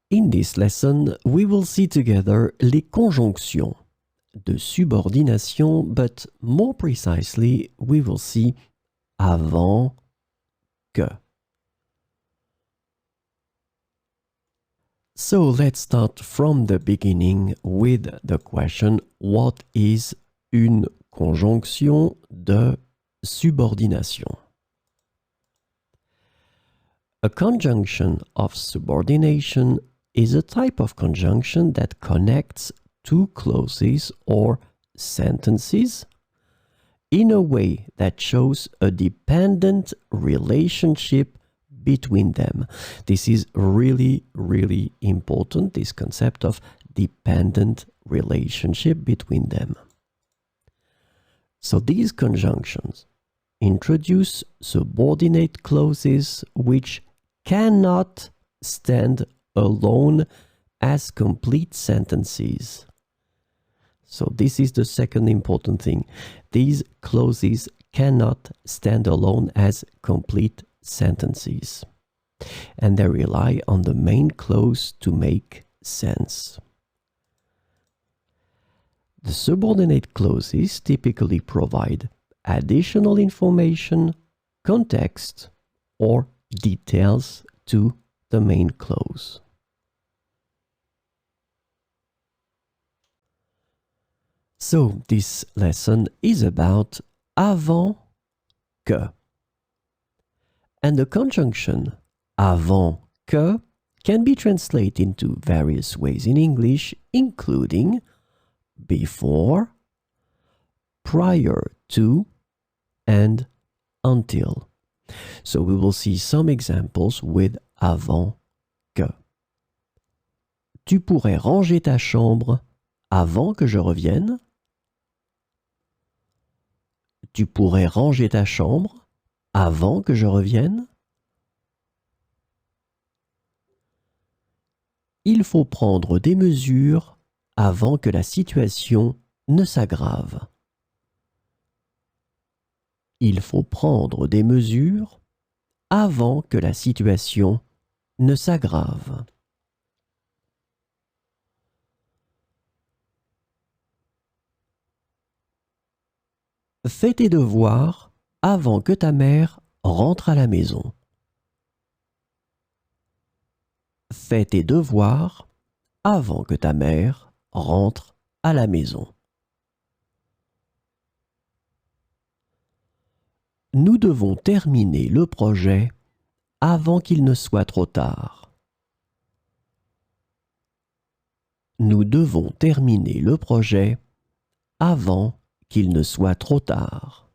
In this lesson, we will see together les conjonctions de subordination, but more precisely, we will see avant que. So let's start from the beginning with the question, what is une conjonction de subordination? A conjunction of subordination is a type of conjunction that connects two clauses or sentences in a way that shows a dependent relationship between them. This is really, really important, this concept of dependent relationship between them. So these conjunctions introduce subordinate clauses which cannot stand alone as complete sentences. So this is the second important thing. These clauses cannot stand alone as complete sentences, and they rely on the main clause to make sense. The subordinate clauses typically provide additional information, context, or details to the main clause. So this lesson is about avant que. And the conjunction avant que can be translated into various ways in English, including before, prior to, and until. So we will see some examples with avant que. Tu pourrais ranger ta chambre avant que je revienne? Tu pourrais ranger ta chambre avant que je revienne? Il faut prendre des mesures avant que la situation ne s'aggrave. Il faut prendre des mesures avant que la situation ne s'aggrave. Fais tes devoirs avant que ta mère rentre à la maison. Fais tes devoirs avant que ta mère rentre à la maison. Nous devons terminer le projet avant qu'il ne soit trop tard. Nous devons terminer le projet avant qu'il ne soit trop tard.